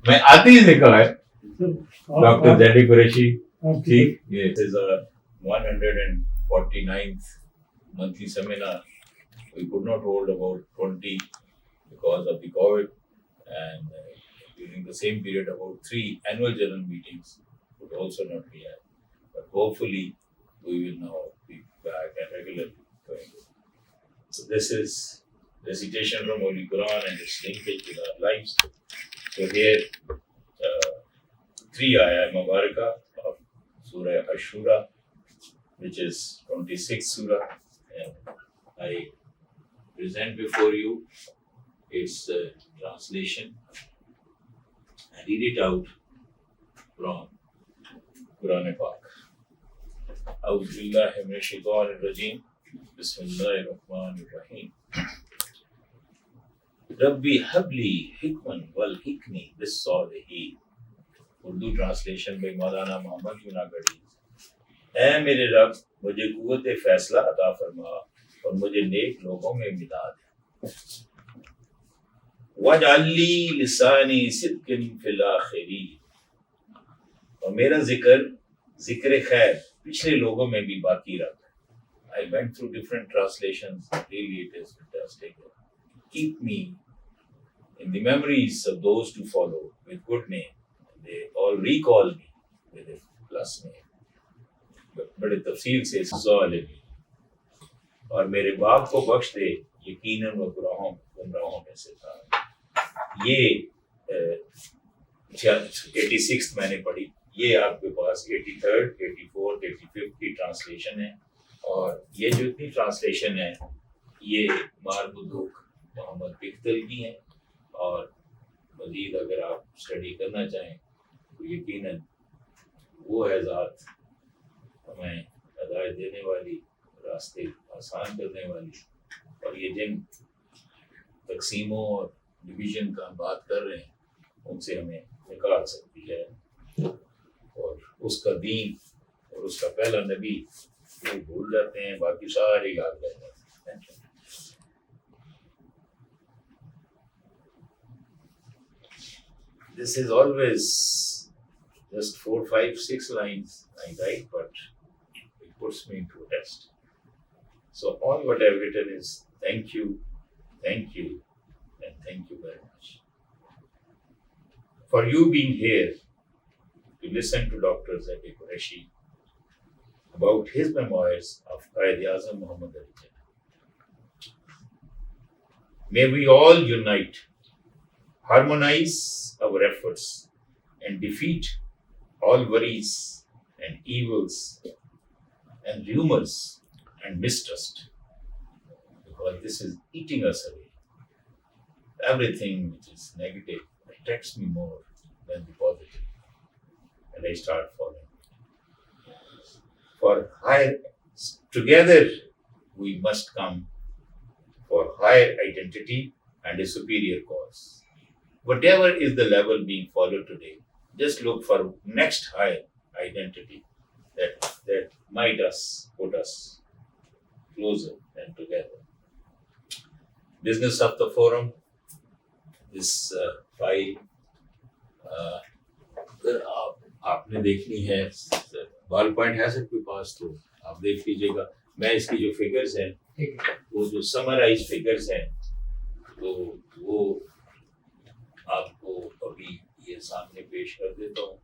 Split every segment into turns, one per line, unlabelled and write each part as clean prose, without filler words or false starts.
मैं आते ही देखा है डॉक्टर जेडी कुरैशी ठीक ये is a 149th monthly seminar. We could not hold about 20 because of the COVID, and during the same period about 3 annual general meetings would also not be had. But hopefully we will now be back and regularly going. So this is recitation from Holy Quran and its linkage with our lives. So here 3 ayah Mubarakah of Surah Ashura, which is 26th Surah, and I present before you its translation. I read it out from Quran Pak. A'udhu billahi minash shaitanir rajim. Bismillahir rahmanir rahim. Rabbi habli hikman wal hikmi bis salihin. Urdu translation में मौलाना मोहम्मद जुनागढ़ी। ऐ मेरे रब मुझे कुव्वत फैसला अता फरमा और मुझे नेक लोगों में मिला दे। वजअली लिसानी सिद्किन फिल आखिरीन, और मेरा जिक्र खैर पिछले लोगों में भी बाकी रख। I went through different translations. Really, it is fantastic. Keep me in the memories of those to follow with good name. They all recall me with a plus name. But the tafsir says Zalimi. और मेरे बाप को बख्श दे यकीनन वो गुमराहों में से था। ये 86th मैंने पढ़ी, ये आपके पास 83rd, 84th, 85th की ट्रांसलेशन है। और ये जो इतनी ट्रांसलेशन है ये मारबुदूक मोहम्मद पिख्तल की हैं। और मजीद अगर आप स्टडी करना चाहें तो यकीनन वो है ज़ात हमें हिदायत देने वाली, रास्ते आसान करने वाली। और ये जिन तकसीमों और डिवीज़न का हम बात कर रहे हैं उनसे हमें निकाल सकती है। और उसका दीन और उसका पहला नबी वो भूल जाते हैं, बाकी सारे याद रह जाते हैं। This is always just 4, 5, 6 lines I write, but it puts me into a test. So all what I've written is thank you, and thank you very much for you being here to listen to Dr. Atiq Raja about his memoirs of Quaid-e-Azam Muhammad Ali Jinnah. May we all unite, harmonize our efforts, and defeat all worries and evils and rumors and mistrust, because this is eating us away. Everything which is negative attracts me more than the positive, and I start following. For higher, together we must come for higher identity and a superior cause. Whatever is the level being followed today, just look for next high identity that might put us closer and together. Business of the forum, this file, अगर आपने देखनी है, ball point है सबके पास तो आप देख लीजिएगा। मैं इसकी जो फिगर्स हैं वो जो समराइज फिगर्स हैं तो वो आपको अभी ये सामने पेश कर देता हूँ।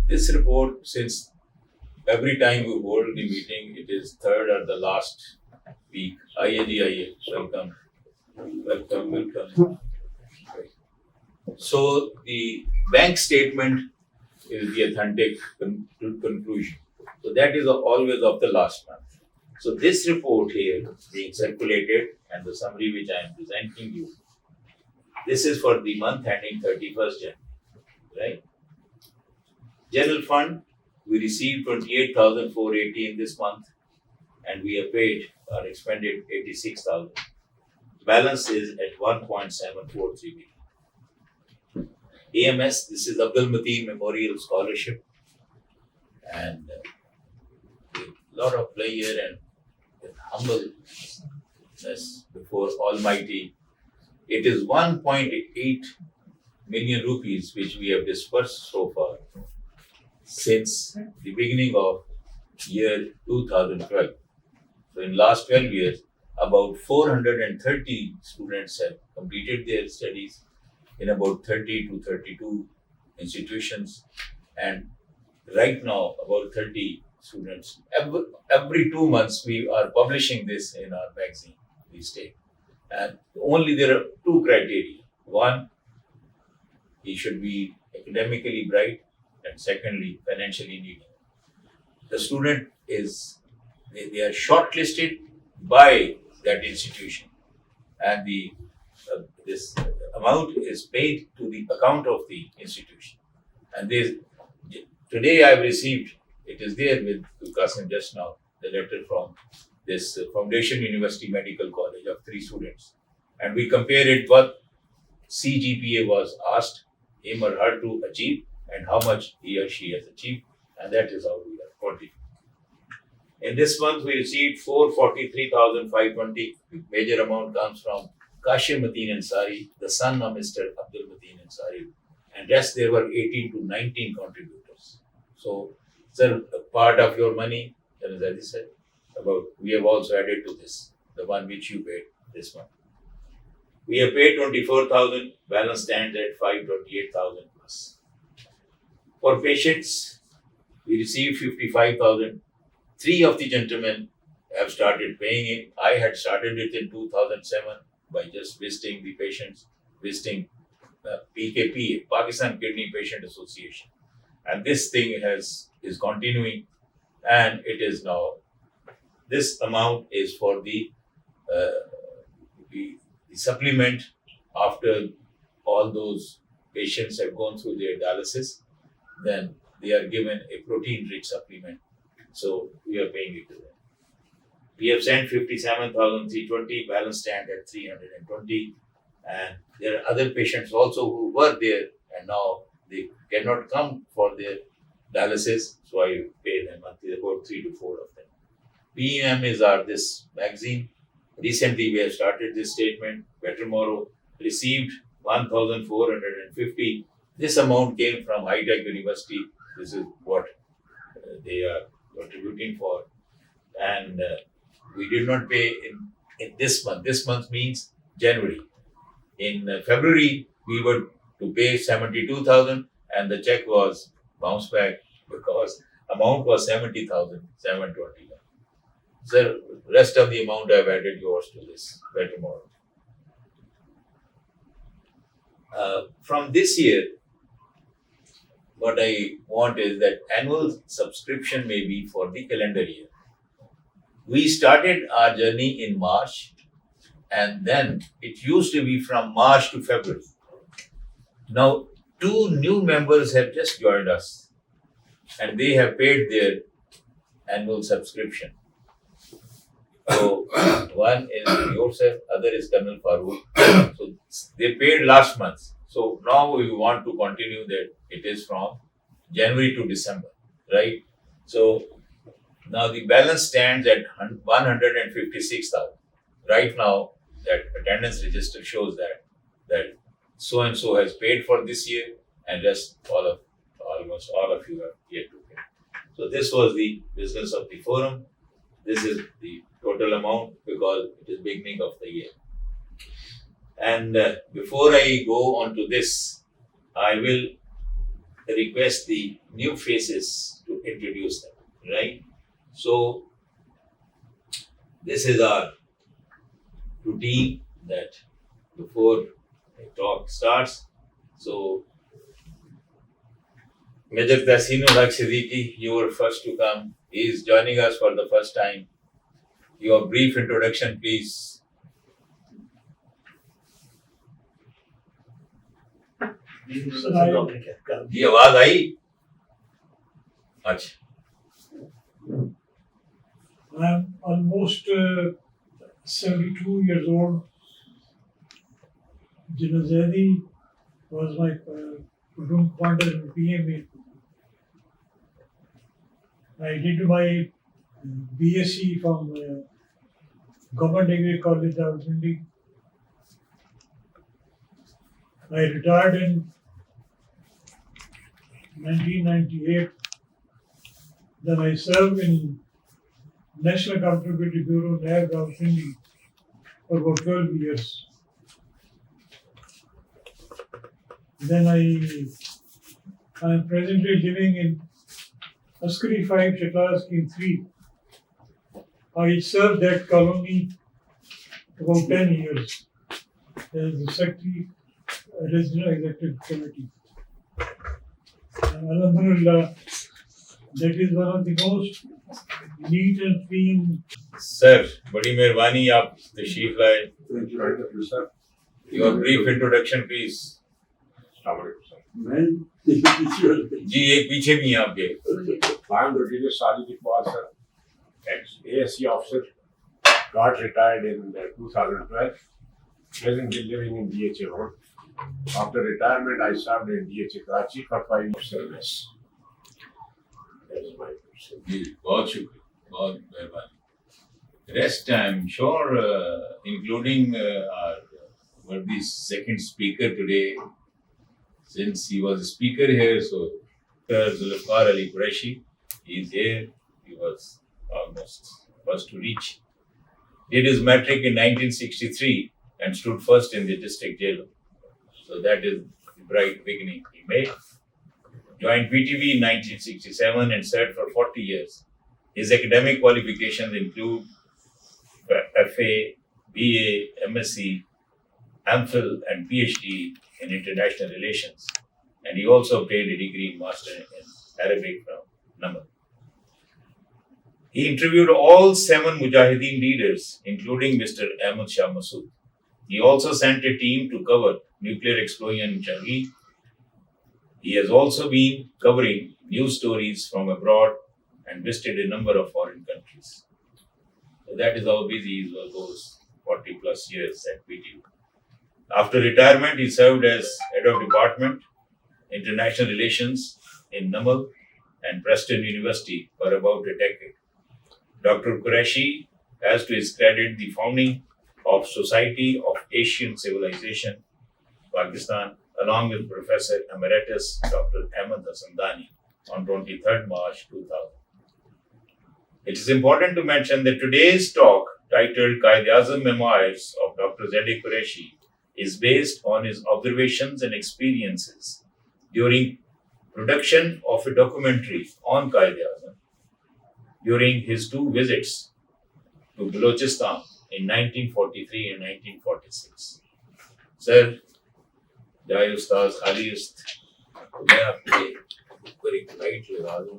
This report, since every time we hold the meeting, it is third or the last week. आइए जी आइए, welcome. So the bank statement is the authentic conclusion. So that is always of the last month. So this report here being circulated and the summary which I am presenting you, this is for the month ending 31st January, right? General fund, we received 28,480 in this month, and we have paid or expended 86,000. Balance is at 1.743 billion. AMS, this is Abdul Mateen Memorial Scholarship. and with a lot of pleasure and with humbleness before Almighty, it is 1.8 million rupees which we have disbursed so far since the beginning of year 2012. So in last 12 years, about 430 students have completed their studies in about 30 to 32 institutions, and right now about 30 students. Every 2 months we are publishing this in our magazine, we state. And only there are two criteria. One, he should be academically bright, and secondly, financially needy. The student they are shortlisted by that institution, and this amount is paid to the account of the institution. And today I have received, it is there with Qasim just now, the letter from this Foundation University Medical College of 3 students, and we compare it what CGPA was asked him or her to achieve and how much he or she has achieved, and that is how we are continuing. In this month, we received 443,520. The major amount comes from Kashim Mateen Ansari, the son of Mr. Abdul Mateen Ansari, and rest there were 18 to 19 contributors. So, sir, a part of your money, as I said, we have also added to this, the one which you paid this month. We have paid 24,000, balance stands at 528,000 plus. For patients, we received 55,000. 3 of the gentlemen have started paying in. I had started it in 2007 by just visiting the patients, visiting PKP, Pakistan Kidney Patient Association. And this thing is continuing, and it is now, this amount is for the supplement after all those patients have gone through their dialysis, then they are given a protein-rich supplement. So we are paying it to them. We have sent 57,320, balance stand at 320, and there are other patients also who were there and now they cannot come for their dialysis, so I pay them monthly, about 3 to 4 of them. PEM is this magazine. Recently we have started this statement. Better Tomorrow received 1,450. This amount came from High Tech University. This is what they are contributing for, and we did not pay in this month. This month means January. In February, we were to pay 72,000, and the check was bounced back because amount was 70,720. Sir, rest of the amount I have added yours to this by tomorrow. From this year, what I want is that annual subscription may be for the calendar year. We started our journey in March, and then it used to be from March to February. Now, 2 new members have just joined us, and they have paid their annual subscription. So, one is yourself, other is Colonel Farooq. So, they paid last month. So, now we want to continue that it is from January to December, right? So, now the balance stands at 156,000. Right now, that attendance register shows that so and so has paid for this year, and just almost all of you are yet to pay. So this was the business of the forum. This is the total amount because it is beginning of the year. And before I go on to this, I will request the new faces to introduce them, right? So this is our routine that before the talk starts. So Major Tahsinul Haq Siddiqui, you were first to come. He is joining us for the first time. Your brief introduction, please. ये आवाज आई? अच्छा.
I'm almost 72 years old. Jinnah Zaidi was my room commander in PMA. I did my BSc from Government Degree College, Rawalpindi. I retired in 1998. Then I served in National Accountability Bureau, NAB, Rawalpindi for about 12 years. Then I am presently living in Askari 5, Shaklara Scheme 3. I served that colony about 10 years as the Secretary, Regional Executive Committee. And Alhamdulillah, that is one of the most neat and clean.
Sir, बड़ी मेहरबानी आप तशरीफ लाए.
Thank you very much, sir.
Your brief introduction, please.
मैं
जी एक पीछे भी हैं आपके.
I'm Brigadier Atiq Raja, sir. Ex-ASC officer, got retired in 2012. Presently living in DHA Road. After retirement, I served in DHA Karachi for 5 years service. That is my question.
जी बहुत शुक्रिया, बहुत मेहरबानी. Rest, I'm sure, including our Vardi's second speaker today, since he was a speaker here, so Zulfikar Ali Qureshi, he is here. He was almost first to reach. Did his matric in 1963 and stood first in the district jail. So that is the bright beginning he made. Joined PTV in 1967 and served for 40 years. His academic qualifications include FA, BA, MSc, MPhil and PhD in International Relations. And he also obtained a degree in Master in Arabic from Namal. He interviewed all 7 Mujahideen leaders, including Mr. Ahmad Shah Massoud. He also sent a team to cover nuclear explosion in Changi. He has also been covering news stories from abroad and visited a number of foreign countries. So that is how busy he was those 40 plus years at PTU. After retirement, he served as Head of Department, International Relations in Namal and Preston University for about a decade. Dr. Qureshi has to his credit the founding of Society of Asian Civilization, Pakistan, along with Professor Emeritus Dr. Ahmad Hasandani on 23rd March 2000. It is important to mention that today's talk, titled Qaid-e-Azam Memoirs of Dr. Z.A. Qureshi, is based on his observations and experiences during production of a documentary on Qaid-e-Azam during his 2 visits to Balochistan in 1943 and 1946. Sir, Jai Ustaz Khaliist, मैं आपके ऊपर एक light लगा दूं